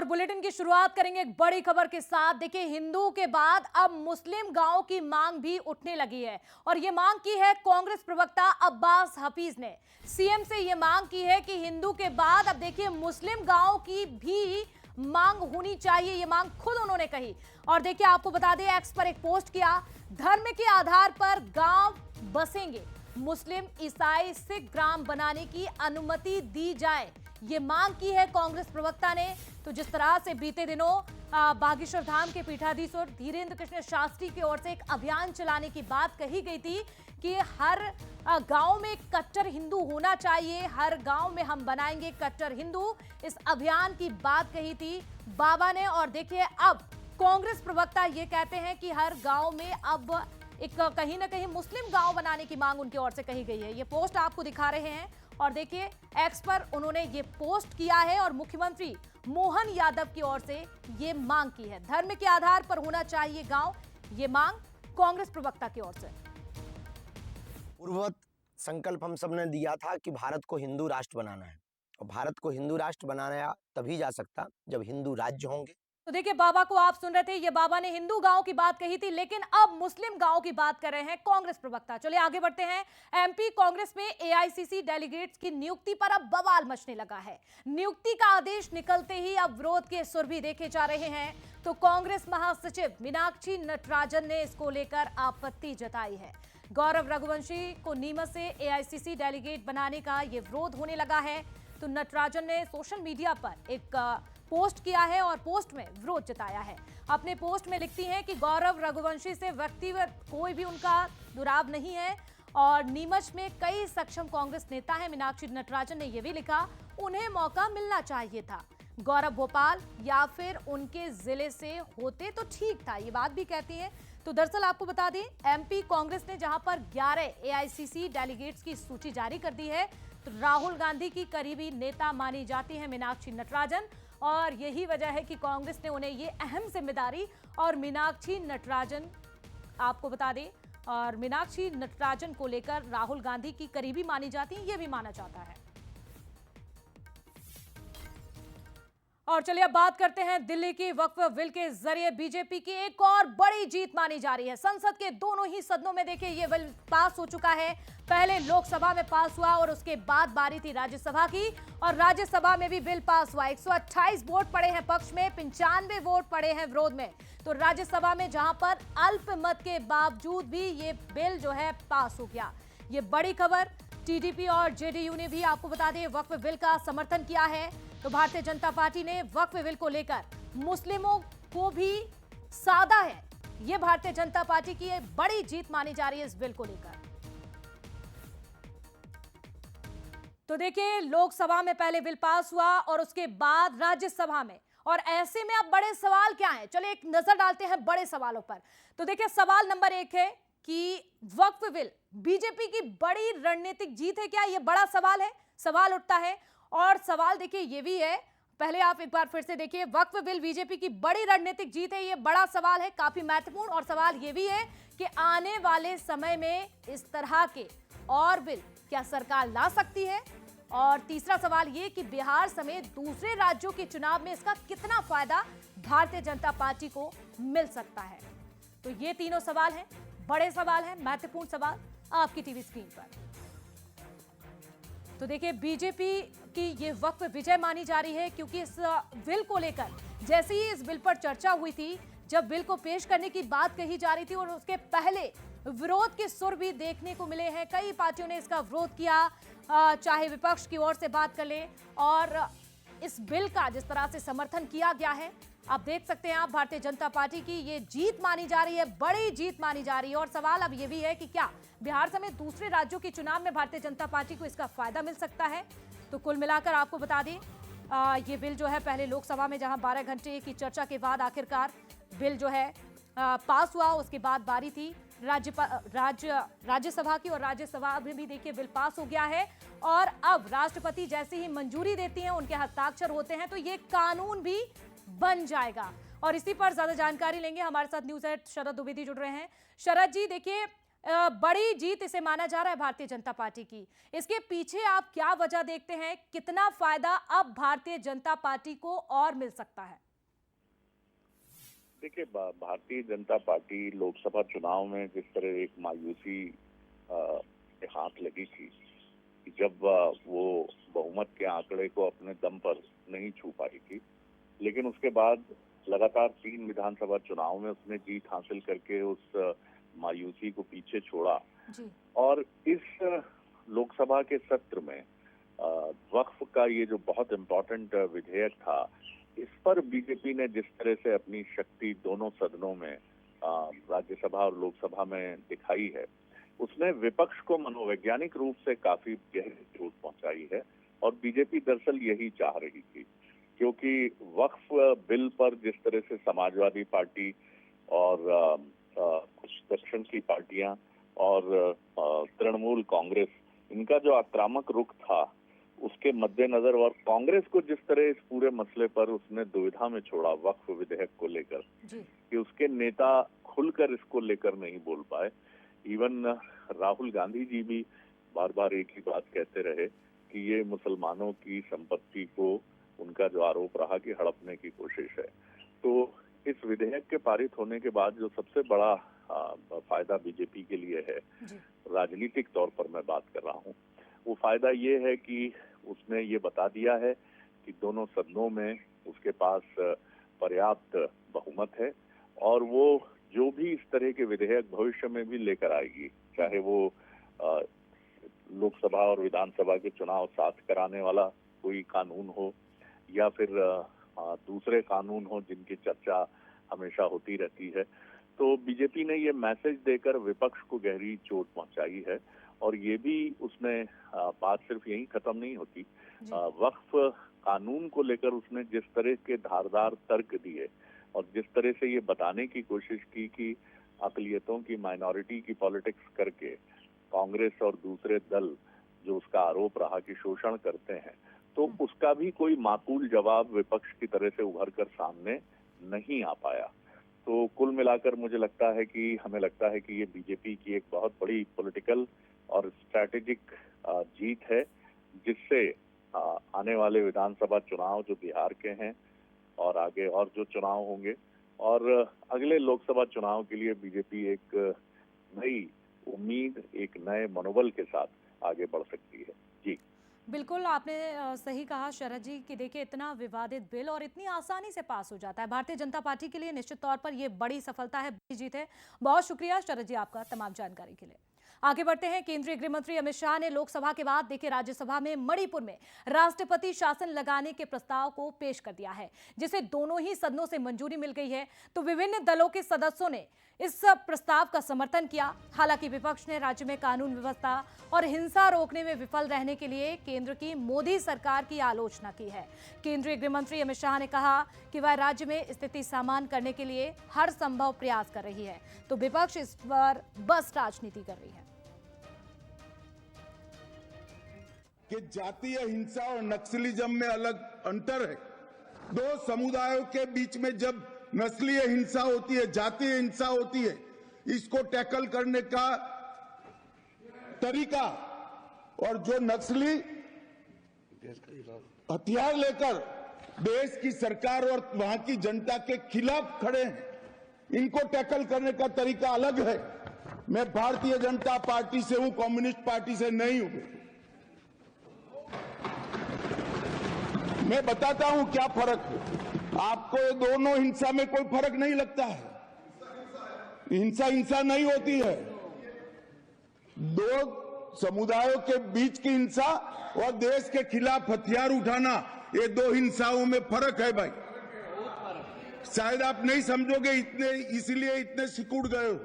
और बुलेटिन की शुरुआत करेंगे एक बड़ी खबर के साथ। देखिए, हिंदू के बाद अब मुस्लिम गांव की मांग भी उठने लगी है और ये मांग की है कांग्रेस प्रवक्ता अब्बास हफीज ने। सीएम से ये मांग की है कि हिंदू के बाद अब देखिए मुस्लिम गांव की भी मांग होनी चाहिए। ये मांग खुद उन्होंने कही और देखिए आपको बता दें, एक्स पर एक पोस्ट किया, धर्म के आधार पर गांव बसेंगे, मुस्लिम ईसाई सिख ग्राम बनाने की अनुमति दी जाए, ये मांग की है कांग्रेस प्रवक्ता ने। तो जिस तरह से बीते दिनों बागेश्वर धाम के पीठाधीश और धीरेन्द्र कृष्ण शास्त्री की ओर से एक अभियान चलाने की बात कही गई थी कि हर गांव में कट्टर हिंदू होना चाहिए, हर गांव में हम बनाएंगे कट्टर हिंदू, इस अभियान की बात कही थी बाबा ने। और देखिए अब कांग्रेस प्रवक्ता ये कहते हैं कि हर गांव में अब एक कहीं ना कहीं मुस्लिम गांव बनाने की मांग उनकी ओर से कही गई है। ये पोस्ट आपको दिखा रहे हैं और देखिए एक्स पर उन्होंने ये पोस्ट किया है और मुख्यमंत्री मोहन यादव की ओर से ये मांग की है, धर्म के आधार पर होना चाहिए गांव, ये मांग कांग्रेस प्रवक्ता की ओर से। पूर्ववत संकल्प हम सब ने दिया था कि भारत को हिंदू राष्ट्र बनाना है और भारत को हिंदू राष्ट्र बनाया तभी जा सकता जब हिंदू राज्य होंगे। तो देखिए बाबा को आप सुन रहे थे, ये बाबा ने हिंदू गांव की बात कही थी, लेकिन अब मुस्लिम गांव की बात कर रहे हैं कांग्रेस प्रवक्ता। चलिए आगे बढ़ते हैं। एमपी कांग्रेस में एआईसीसी डेलीगेट्स की नियुक्ति पर अब बवाल मचने लगा है। नियुक्ति का आदेश निकलते ही अब विरोध के सुर भी देखे जा रहे हैं। तो कांग्रेस महासचिव मीनाक्षी नटराजन ने इसको लेकर आपत्ति जताई है। गौरव रघुवंशी को नीमच से एआईसीसी डेलीगेट बनाने का ये विरोध होने लगा है। तो नटराजन ने सोशल मीडिया पर एक पोस्ट किया है और पोस्ट में विरोध जताया है। अपने पोस्ट में लिखती हैं कि गौरव रघुवंशी से व्यक्तिगत कोई भी उनका दुराव नहीं है और नीमच में कई सक्षम कांग्रेस नेता हैं। मीनाक्षी नटराजन ने यह भी लिखा, उन्हें मौका मिलना चाहिए था, गौरव भोपाल या फिर उनके जिले से होते तो ठीक था, ये बात भी कहती है। तो दरअसल आपको बता दें, एमपी कांग्रेस ने जहां पर 11 एआईसीसी डेलीगेट्स की सूची जारी कर दी है, तो राहुल गांधी की करीबी नेता मानी जाती है मीनाक्षी नटराजन और यही वजह है कि कांग्रेस ने उन्हें ये अहम जिम्मेदारी और मीनाक्षी नटराजन आपको बता दें और मीनाक्षी नटराजन को लेकर राहुल गांधी की करीबी मानी जाती है, ये भी माना जाता है। और चलिए अब बात करते हैं दिल्ली की वक्फ बिल के जरिए बीजेपी की एक और बड़ी जीत मानी जा रही है। संसद के दोनों ही सदनों में देखिए ये बिल पास हो चुका है। पहले लोकसभा में पास हुआ और उसके बाद बारी थी राज्यसभा की और राज्यसभा में भी बिल पास हुआ। 128 वोट पड़े हैं पक्ष में, 95 वोट पड़े हैं विरोध में। तो राज्यसभा में जहां पर अल्पमत के बावजूद भी ये बिल जो है पास हो गया। ये बड़ी खबर। टीडीपी और जेडीयू ने भी आपको बता दें वक्फ बिल का समर्थन किया है। तो भारतीय जनता पार्टी ने वक्फ बिल को लेकर मुस्लिमों को भी साधा है। यह भारतीय जनता पार्टी की बड़ी जीत मानी जा रही है इस बिल को लेकर। तो देखिए लोकसभा में पहले बिल पास हुआ और उसके बाद राज्यसभा में, और ऐसे में अब बड़े सवाल क्या हैं, चलिए एक नजर डालते हैं बड़े सवालों पर। तो देखिए सवाल नंबर 1 है कि वक्फ बिल बीजेपी की बड़ी रणनीतिक जीत है क्या? यह बड़ा सवाल है, सवाल उठता है। और सवाल देखिए ये भी है, पहले आप एक बार फिर से देखिए, वक्फ बिल बीजेपी की बड़ी रणनीतिक जीत है, ये बड़ा सवाल है, काफी महत्वपूर्ण। और सवाल ये भी है कि आने वाले समय में इस तरह के और बिल क्या सरकार ला सकती है? और तीसरा सवाल ये कि बिहार समेत दूसरे राज्यों के चुनाव में इसका कितना फायदा भारतीय जनता पार्टी को मिल सकता है? तो ये तीनों सवाल हैं, बड़े सवाल हैं, महत्वपूर्ण सवाल आपकी टीवी स्क्रीन पर। तो देखिए बीजेपी की ये वक्फ विजय मानी जा रही है क्योंकि इस बिल को लेकर जैसे ही इस बिल पर चर्चा हुई थी, जब बिल को पेश करने की बात कही जा रही थी और उसके पहले विरोध के सुर भी देखने को मिले हैं। कई पार्टियों ने इसका विरोध किया, चाहे विपक्ष की ओर से बात कर ले, और इस बिल का जिस तरह से समर्थन किया गया है, आप देख सकते हैं आप भारतीय जनता पार्टी की ये जीत मानी जा रही है, बड़ी जीत मानी जा रही है। और सवाल अब ये भी है कि क्या बिहार समेत दूसरे राज्यों के चुनाव में भारतीय जनता पार्टी को इसका फायदा मिल सकता है? तो कुल मिलाकर आपको बता दें ये बिल जो है पहले लोकसभा में जहां 12 घंटे की चर्चा के बाद आखिरकार बिल जो है पास हुआ, उसके बाद बारी थी राज्यसभा की और राज्यसभा में भी देखिए बिल पास हो गया है। और अब राष्ट्रपति जैसे ही मंजूरी देती हैं, उनके हस्ताक्षर होते हैं, तो ये कानून भी बन जाएगा। और इसी पर ज्यादा जानकारी लेंगे, हमारे साथ न्यूज हेड शरद द्विवेदी जुड़ रहे हैं। शरद जी देखिए, बड़ी जीत इसे माना जा रहा है भारतीय जनता पार्टी की। इसके पीछे आप क्या वजह देखते हैं? कितना फायदा अब भारतीय जनता पार्टी को और मिल सकता है? देखिए, भारतीय जनता पार्टी लोकसभा चुनाव में जिस तरह एक मायूसी के हाथ लगी थी कि जब वो बहुमत के आंकड़े को अपने दम पर नहीं छू पाई थी, लेकिन उसके बाद लगातार 3 विधानसभा चुनाव में उसने जीत हासिल करके उस मायूसी को पीछे छोड़ा जी। और इस लोकसभा के सत्र में वक्फ का ये जो बहुत इम्पोर्टेंट विधेयक था, इस पर बीजेपी ने जिस तरह से अपनी शक्ति दोनों सदनों में राज्यसभा और लोकसभा में दिखाई है, उसने विपक्ष को मनोवैज्ञानिक रूप से काफी गहरी चोट पहुंचाई है। और बीजेपी दरअसल यही चाह रही थी, क्योंकि वक्फ बिल पर जिस तरह से समाजवादी पार्टी और कुछ दक्षिण की पार्टियां और तृणमूल कांग्रेस, इनका जो आक्रामक रुख था, उसके मद्देनजर और कांग्रेस को जिस तरह इस पूरे मसले पर उसने दुविधा में छोड़ा वक्फ विधेयक को लेकर कि उसके नेता खुलकर इसको लेकर नहीं बोल पाए। इवन राहुल गांधी जी भी बार बार एक ही बात कहते रहे कि ये मुसलमानों की संपत्ति को, उनका जो आरोप रहा कि हड़पने की कोशिश है। तो इस विधेयक के पारित होने के बाद जो सबसे बड़ा फायदा बीजेपी के लिए है, राजनीतिक तौर पर मैं बात कर रहा हूँ, वो फायदा ये है कि उसने ये बता दिया है कि दोनों सदनों में उसके पास पर्याप्त बहुमत है और वो जो भी इस तरह के विधेयक भविष्य में भी लेकर आएगी, चाहे वो लोकसभा और विधानसभा के चुनाव साथ कराने वाला कोई कानून हो या फिर दूसरे कानून हो जिनकी चर्चा हमेशा होती रहती है, तो बीजेपी ने ये मैसेज देकर विपक्ष को गहरी चोट पहुंचाई है। और ये भी उसने बात सिर्फ यहीं खत्म नहीं होती, वक्फ कानून को लेकर उसने जिस तरह के धारदार तर्क दिए और जिस तरह से ये बताने की कोशिश की कि अकलियतों की, माइनॉरिटी की पॉलिटिक्स करके कांग्रेस और दूसरे दल जो उसका आरोप रहा कि शोषण करते हैं, तो उसका भी कोई माकूल जवाब विपक्ष की तरह से उभर कर सामने नहीं आ पाया। तो कुल मिलाकर मुझे लगता है कि हमें लगता है कि ये बीजेपी की एक बहुत बड़ी पॉलिटिकल और स्ट्रैटेजिक जीत है, जिससे आने वाले विधानसभा चुनाव जो बिहार के हैं और आगे और जो चुनाव होंगे और अगले लोकसभा चुनाव के लिए बीजेपी एक नई उम्मीद, एक नए मनोबल के साथ आगे बढ़ सकती है। जी बिल्कुल, आपने सही कहा शरद जी कि देखिए, इतना विवादित बिल और इतनी आसानी से पास हो जाता है। भारतीय जनता पार्टी के लिए निश्चित तौर पर यह बड़ी सफलता है, बड़ी जीत है। बहुत शुक्रिया शरद जी आपका तमाम जानकारी के लिए। आगे बढ़ते हैं। केंद्रीय गृह मंत्री अमित शाह ने लोकसभा के बाद देखिए राज्यसभा में मणिपुर में राष्ट्रपति शासन लगाने के प्रस्ताव को पेश कर दिया है, जिसे दोनों ही सदनों से मंजूरी मिल गई है। तो विभिन्न दलों के सदस्यों ने इस प्रस्ताव का समर्थन किया। हालांकि विपक्ष ने राज्य में कानून व्यवस्था और हिंसा रोकने में विफल रहने के लिए केंद्र की मोदी सरकार की आलोचना की है। केंद्रीय गृह मंत्री अमित शाह ने कहा कि वह राज्य में स्थिति सामान्य करने के लिए हर संभव प्रयास कर रही है, तो विपक्ष इस पर बस राजनीति कर रही है। कि जातीय हिंसा और नक्सलिज्म में अलग अंतर है। दो समुदायों के बीच में जब नस्लीय हिंसा होती है, जातीय हिंसा होती है, इसको टैकल करने का तरीका, और जो नक्सली हथियार लेकर देश की सरकार और वहां की जनता के खिलाफ खड़े हैं, इनको टैकल करने का तरीका अलग है। मैं भारतीय जनता पार्टी से हूं, कम्युनिस्ट पार्टी से नहीं हूं। मैं बताता हूं क्या फर्क है। आपको ये दोनों हिंसा में कोई फर्क नहीं लगता है। हिंसा नहीं होती है। दो समुदायों के बीच की हिंसा और देश के खिलाफ हथियार उठाना, ये दो हिंसाओं में फर्क है भाई। शायद आप नहीं समझोगे, इसलिए इतने सिकुड़ गए हो।